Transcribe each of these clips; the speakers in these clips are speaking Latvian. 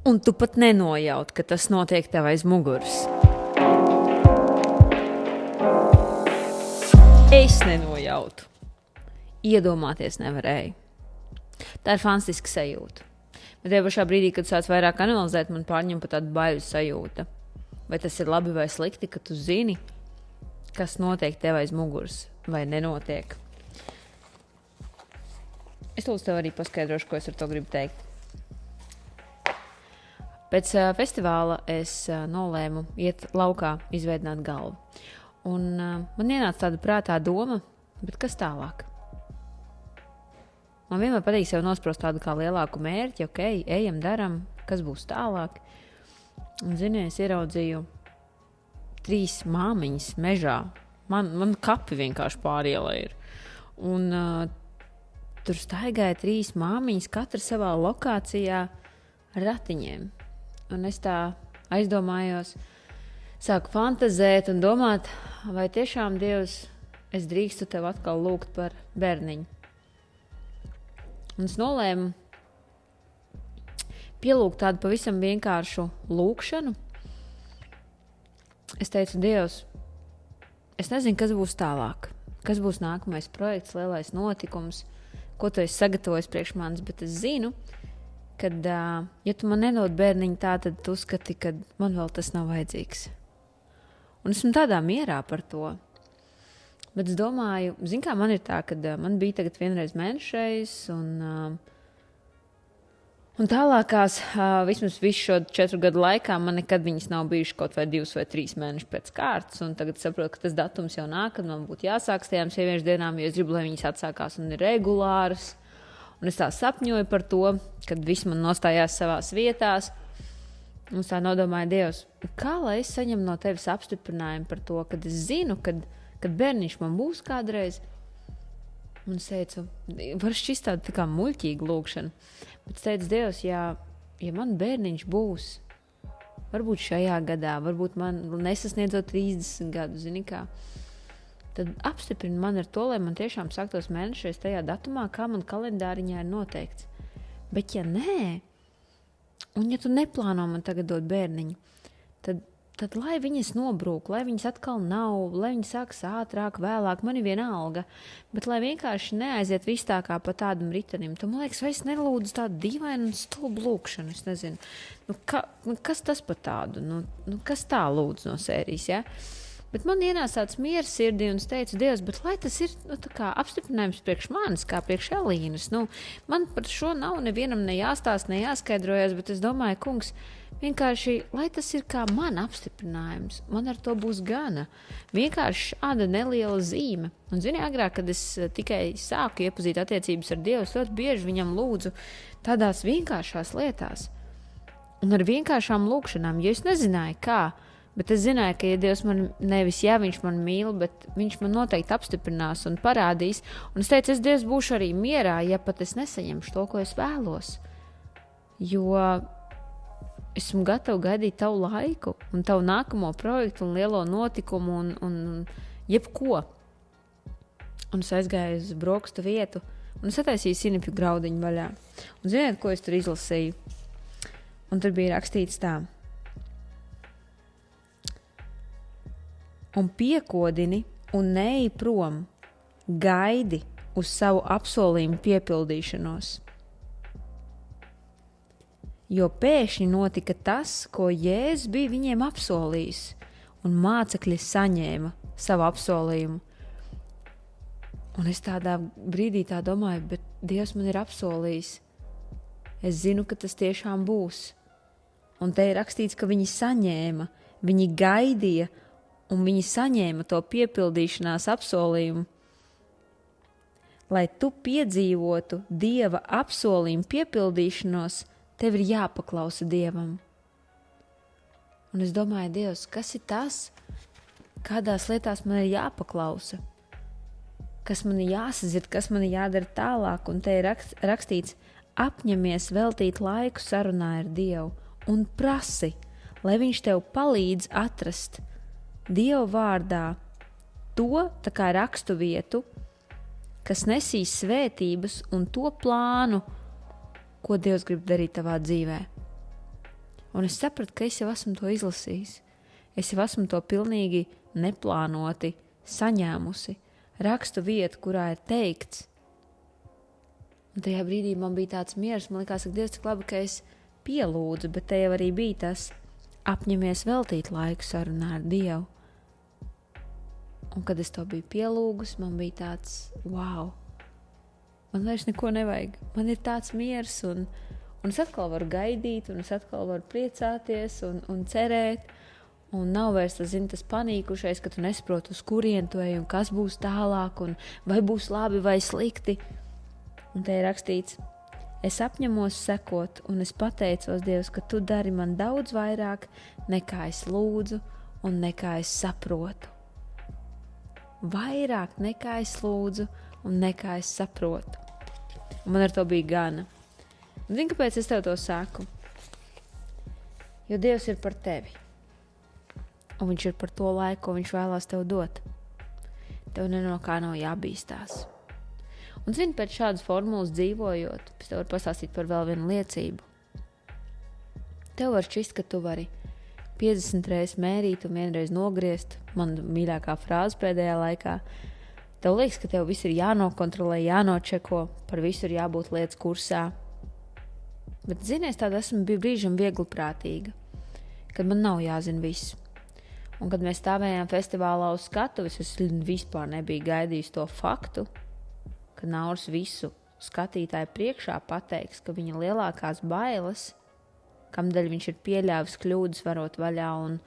un tu pat nenojaut, ka tas notiek tev aiz muguras. Es nenojautu. Iedomāties nevarēju. Tā ir fantastiska sajūta. Bet tajā pašā brīdī, kad sāc vairāk analizēt, man pārņem pat tāda baiļu sajūta. Vai tas ir labi vai slikti, ka tu zini, kas notiek tev aiz muguras vai nenotiek. Es lūdzu tev arī paskaidrošu, ko es ar to gribu teikt. Pēc festivāla es nolēmu iet laukā izveidināt galvu. Un man ienāca tāda prātā doma, bet kas tālāk? Man vienmēr patīk sev nosprost tādu kā lielāku mērķi, ok, ejam, daram, kas būs tālāk. Un, zini, es ieraudzīju 3 māmiņas mežā. Man kapi vienkārši pārielē ir. Un tur staigāja 3 māmiņas, katra savā lokācijā ar ratiņiem. Un es tā aizdomājos, sāku fantazēt un domāt, vai tiešām, Dievs, es drīkstu tev atkal lūgt par bērniņu. Un es nolēmu pielūgt tādu pavisam vienkāršu lūkšanu. Es teicu, Dievs, es nezinu, kas būs tālāk, kas būs nākamais projekts, lielais notikums, ko tu esi sagatavojis priekš manis, bet es zinu, kad, ja tu man nedod bērniņu tā, tad tu uzskati, ka man vēl tas nav vajadzīgs. Un esmu tādā mierā par to. Bet es domāju, zini kā man ir tā, kad man bija tagad vienreiz mēnešreiz un tālākās, vismaz visu šo 4 gadu laikā, man nekad viņas nav bijuši kaut vai 2 vai 3 mēneši pēc kārtas, un tagad saprotu, ka tas datums jau nāk, kad man būtu jāsāks tajām sieviešu dienām, jo es gribu, lai viņas atsākās un ir regulāras, un es tā sapņoju par to, kad viss man nostājās savās vietās, un es tā nodomāju, Dievs, kā lai es saņemu no tevis apstiprinājumu par to, kad es zinu, kad bērniņš man būs kādreiz. Un es teicu, var šķist tā kā muļķīga lūkšana. Bet es teicu, Dievs, ja man bērniņš būs, varbūt šajā gadā, varbūt man nesasniedzot 30 gadu, zini kā, tad apstiprini man ar to, lai man tiešām sāktos mēnešreiz tajā datumā, kā man kalendāriņā ir noteikts. Bet ja nē, un ja tu neplāno man tagad dot bērniņu, tad lai viņas nobrūk, lai viņas atkal nav, lai viņas sāks ātrāk, vēlāk, man ir vienalga, bet lai vienkārši neaiziet viss tā kā pa tādam ritenim. Tu, man liekas, vai es nelūdzu tādu dīvainu un stulbu lūkšanu, es nezinu. Kas tas par tādu? Kas tā lūdzu no sērijas, ja? Bet man ienāca tāds miers sirdī un es teicu, Dievs, bet lai tas ir tā kā apstiprinājums priekš manis, kā priekš Elīnas. Man par šo nav nevienam ne jāstāst, ne jāskaidrojas, bet es domāju, kungs, vienkārši, lai tas ir kā man apstiprinājums, man ar to būs gana. Vienkārši šāda neliela zīme. Un zini, agrāk, kad es tikai sāku iepazīt attiecības ar Dievu, es ļoti bieži viņam lūdzu tādās vienkāršās lietās. Un ar vienkāršām lūkšanām, jo es nezināju, kā. Bet es zināju, ka ja Dievs man nevis, ja viņš man mīl, bet viņš man noteikti apstiprinās un parādīs. Un es teicu, es Dievs būšu arī mierā, ja pat es nesaņemšu to, ko es vēlos. Jo esmu gatava gaidīt tavu laiku un tavu nākamo projektu un lielo notikumu un jebko. Un es aizgāju uz brokstu vietu un es attaisīju sinepju graudiņu vaļā. Un ziniet, ko es tur izlasīju? Un tur bija rakstīts tā. Un piekodini un neej prom, gaidi uz savu apsolījumu piepildīšanos. Jo pēkšņi notika tas, ko Jēzus bija viņiem apsolījis, un mācekļi saņēma savu apsolījumu. Un es tādā brīdī tā domāju, bet Dievs man ir apsolījis. Es zinu, ka tas tiešām būs. Un te ir rakstīts, ka viņi saņēma, viņi gaidīja, un viņi saņēma to piepildīšanās apsolījumu. Lai tu piedzīvotu Dieva apsolījumu piepildīšanos, tev ir jāpaklausa Dievam. Un es domāju, Dievs, kas ir tas, kādās lietās man ir jāpaklausa, kas man ir jāsazird, kas man ir jādara tālāk, un te ir rakstīts, apņemies veltīt laiku sarunā ar Dievu un prasi, lai viņš tev palīdz atrast Dieva vārdā to tā kā rakstu vietu, kas nesīs svētības un to plānu, ko Dievs grib darīt tavā dzīvē. Un es sapratu, ka es jau esmu to izlasījis. Es jau esmu to pilnīgi neplānoti saņēmusi. Rakstu vietu, kurā ir teikts. Un tajā brīdī man bija tāds miers, man likās, ka Dievs cik labi, ka es pielūdzu, bet te jau arī bija tas apņemies veltīt laiku sarunā ar Dievu. Un kad es to biju pielūgus, man bija tāds, wow, man vairs neko nevajag. Man ir tāds miers, un es atkal varu gaidīt, un es atkal varu priecāties un cerēt. Un nav vairs tas panīkušais, ka tu nesaproti, uz kurien tu ej un kas būs tālāk, un vai būs labi vai slikti. Un te ir rakstīts, es apņemos sekot, un es pateicos, Dievs, ka tu dari man daudz vairāk, nekā es lūdzu un nekā es saprotu. Vairāk nekā es lūdzu un nekā es saprotu. Un man ar to bija gana. Un zini, kāpēc es tev to saku? Jo Dievs ir par tevi. Un viņš ir par to laiku, ko viņš vēlās tev dot. Tev no kā nav jābīstās. Un zini, pēc šādas formulas dzīvojot, es tev varu pastāstīt par vēl vienu liecību. Tev var šķist, ka tu vari 50 reizes mērīt un vienreiz nogriezt. Man mīļākā frāze pēdējā laikā. Tev liekas, ka tev viss ir jānokontrolē, jānočeko, par visu ir jābūt lietas kursā. Bet zini, es tāda esmu brīžam viegli prātīga, kad man nav jāzina viss. Un kad mēs stāvējām festivālā uz skatuves, es vispār nebiju gaidījis to faktu, ka Nauris visu skatītāju priekšā pateiks, ka viņa lielākās bailes, kamdēļ viņš ir pieļāvis kļūdas varot vaļā un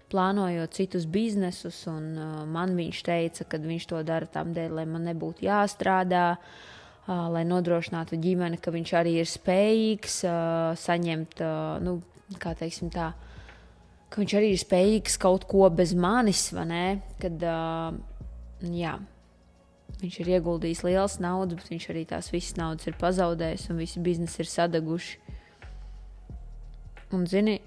plānojot citus biznesus, un man viņš teica, ka viņš to dara tamdēļ, lai man nebūtu jāstrādā, lai nodrošinātu ģimeni, ka viņš arī ir spējīgs saņemt, kā teiksim tā, ka viņš arī ir spējīgs kaut ko bez manis, vai ne? Kad, viņš ir ieguldījis liels naudas, bet viņš arī tās visas naudas ir pazaudējis un visi biznesi ir sadeguši. Un zini,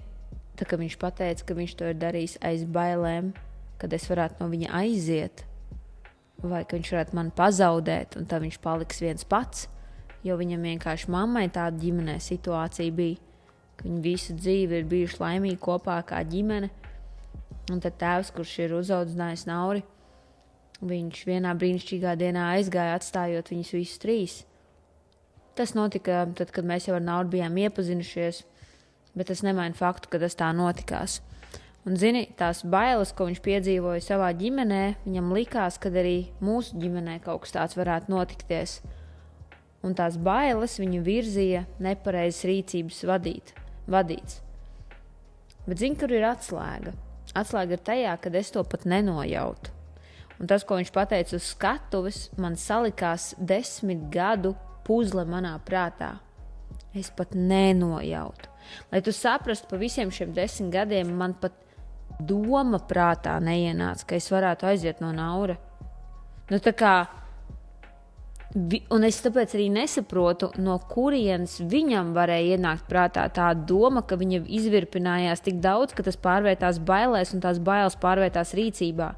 tā kā viņš pateica, ka viņš to ir darījis aiz bailēm, kad es varētu no viņa aiziet, vai ka viņš varētu mani pazaudēt, un tad viņš paliks viens pats, jo viņam vienkārši mammai tāda ģimenē situācija bija. Viņi visu dzīvi ir bijuši laimīgi kopā kā ģimene. Un tad tēvs, kurš ir uzaudzinājis Nauri, viņš vienā brīnišķīgā dienā aizgāja, atstājot viņus visus trīs. Tas notika tad, kad mēs jau ar Nauri bijām iepazinušies, bet tas nemaina faktu, ka tas tā notikās. Un zini, tās bailes, ko viņš piedzīvoja savā ģimenē, viņam likās, ka arī mūsu ģimenē kaut kas tāds varētu notikties. Un tās bailes viņu virzīja nepareizas rīcības vadīts. Bet zini, kur ir atslēga? Atslēga ir tajā, kad es to pat nenojautu. Un tas, ko viņš pateica uz skatuves, man salikās 10 gadu puzle manā prātā. Es pat nenojautu. Lai tu saprastu, pa visiem šiem 10 gadiem man pat doma prātā neienāca, ka es varētu aiziet no Naura. Tā kā un es tāpēc arī nesaprotu, no kurienes viņam varēja ienākt prātā tā doma, ka viņa izvirpinājās tik daudz, ka tas pārvērtās bailēs un tās bailes pārvērtās rīcībā.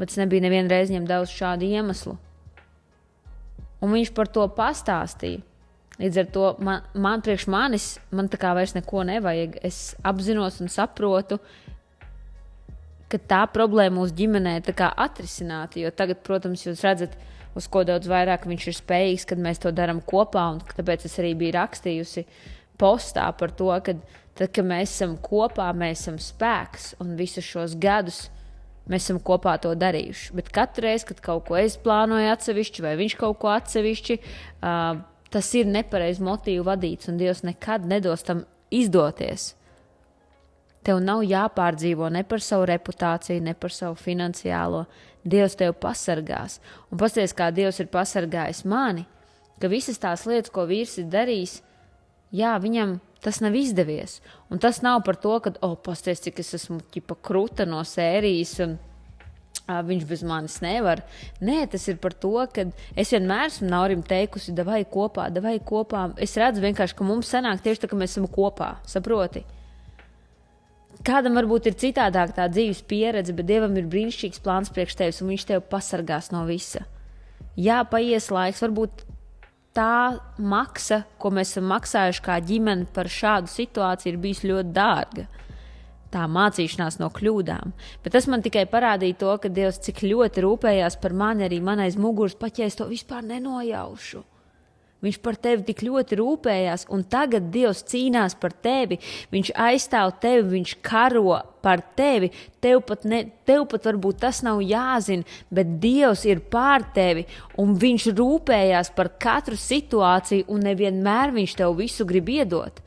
Bet es nebiju nevienu reizi viņam devis šādu iemeslu. Un viņš par to pastāstīja. Līdz ar to man priekš manis, man tā kā vairs neko nevajag. Es apzinos un saprotu, ka tā problēma mūsu ģimenē ir tā kā atrisināta, jo tagad, protams, jūs redzat, uz ko daudz vairāk viņš ir spējīgs, kad mēs to darām kopā, un tāpēc es arī biju rakstījusi postā par to, ka tad, kad mēs esam kopā, mēs esam spēks, un visus šos gadus mēs esam kopā to darījuši. Bet katru reizi, kad kaut ko es plānoju atsevišķi, vai viņš kaut ko atsevišķi, tas ir nepareizi motīvu vadīts, un Dievs nekad nedos tam izdoties. Tev nav jāpārdzīvo ne par savu reputāciju, ne par savu finansiālo. Dievs tev pasargās. Un pasties, kā Dievs ir pasargājis mani, ka visas tās lietas, ko vīrs ir darījis, viņam tas nav izdevies. Un tas nav par to, ka, pasties, cik es esmu kruta no sērijas un viņš bez manis nevar. Nē, tas ir par to, ka es vienmēr esmu Naurim teikusi, davai kopā. Es redzu vienkārši, ka mums sanāk tieši tā, ka mēs esam kopā, saproti? Kādam varbūt ir citādāk tā dzīves pieredze, bet Dievam ir brīnišķīgs plāns priekš tevis, un viņš tevi pasargās no visa. Jā, paies laiks, varbūt tā maksa, ko mēs esam maksājuši kā ģimene par šādu situāciju, ir bijis ļoti dārga. Tā mācīšanās no kļūdām. Bet tas man tikai parādīja to, ka Dievs cik ļoti rūpējās par mani arī man aiz muguras, pat ja es to vispār nenojaušu. Viņš par tevi tik ļoti rūpējās, un tagad Dievs cīnās par tevi. Viņš aizstāv tevi, viņš karo par tevi. Tev pat varbūt tas nav jāzina, bet Dievs ir pār tevi, un viņš rūpējās par katru situāciju, un nevienmēr viņš tev visu grib iedot.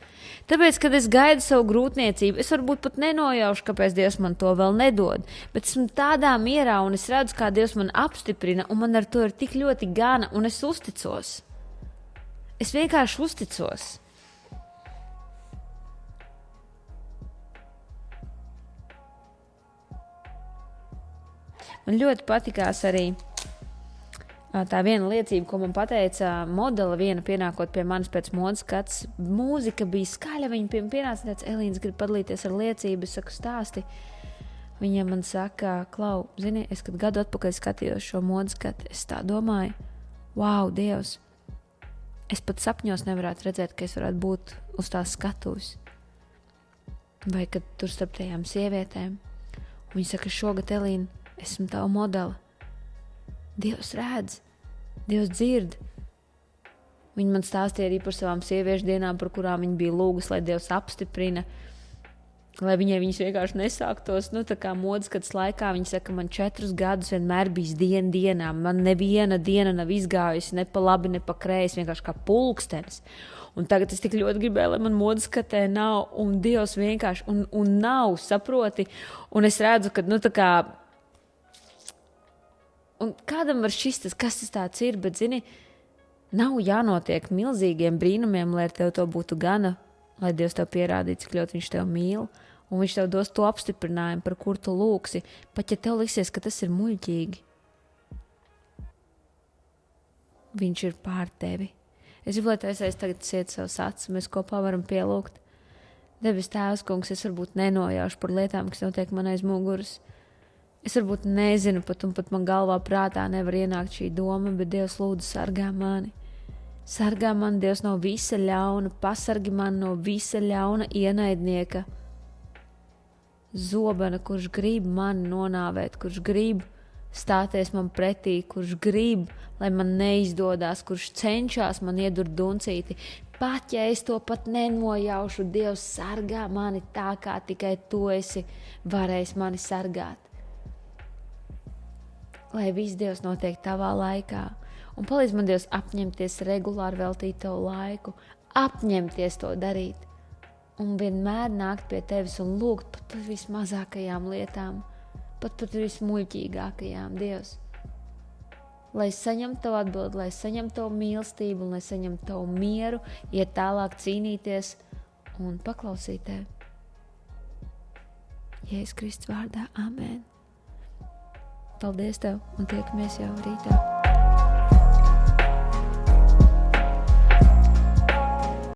Tāpēc, kad es gaidu savu grūtniecību, es varbūt pat nenojaušu, kāpēc Dievs man to vēl nedod. Bet esmu tādā mierā, un es redzu, kā Dievs man apstiprina, un man ar to ir tik ļoti gana, un es uzticos. Es vienkārši uzticos. Man ļoti patikās arī tā viena liecība, ko man pateica modela viena pienākot pie manis pēc modes skats. Mūzika bija skaļa, viņa pienāca un teica, Elīna, grib padalīties ar liecību, es saku stāsti. Viņa man saka, Klau, zini, es kad gadu atpakaļ skatījos šo modes skatu, es tā domāju, wow, Dievs, es pat sapņos nevarētu redzēt, ka es varētu būt uz tās skatuves. Vai kad tur starp tajām sievietēm. Un viņa saka, šogad, Elīna, esmu tava modela. Dievs redz, Dievs dzird. Viņa man stāstīja arī par savām sieviešu dienām, par kurām viņa bija lūgus, lai Dievs apstiprina, lai viņas vienkārši nesāktos. Tā kā modes skats laikā, viņa saka, man 4 gadus vienmēr bijis dienā. Man neviena diena nav izgājusi ne pa labi, ne pa kreisi, vienkārši kā pulkstenis. Un tagad es tik ļoti gribēju, lai man modes skatē nav, un Dievs vienkārši, un nav, saproti. Un es redzu, ka, tā kā, un kādam var šis, kas tas tāds ir, bet, zini, nav jānotiek milzīgiem brīnumiem, lai ar tev to būtu gana, lai Dievs tev pierādītu, cik ļoti viņš tev mīl, un viņš tev dos to apstiprinājumu, par kur tu lūksi, pat ja tev liksies, ka tas ir muļķīgi. Viņš ir pār tevi. Es gribu, lai tu aiz tagad siet savus acis, mēs kopā varam pielūgt. Debes Tēvs, kungs, es varbūt nenojaušu par lietām, kas notiek man aiz muguras. Es varbūt nezinu pat, un pat man galvā prātā nevar ienākt šī doma, bet Dievs lūdzu sargā mani. Sargā mani, Dievs, no visa ļauna, pasargi mani no visa ļauna ienaidnieka. Zobena, kurš grib mani nonāvēt, kurš grib stāties man pretī, kurš grib, lai man neizdodas, kurš cenšas man iedurt duncīti. Pat ja es to pat nenojaušu, Dievs sargā mani tā, kā tikai tu esi varējis mani sargāt. Lai viss, Dievs, notiek tavā laikā. Un palīdz man, Dievs, apņemties regulāri veltīt tev laiku, apņemties to darīt. Un vienmēr nākt pie tevis un lūgt pat par vismazākajām lietām, pat par vismuļķīgākajām, Dievs. Lai saņemtu tavu atbildi, lai saņemtu tavu mīlestību un lai saņemtu tavu mieru, iet tālāk cīnīties un paklausīt tevi. Jēzus Kristus vārdā, amen. Paldies tev un tiekamies jau rītā.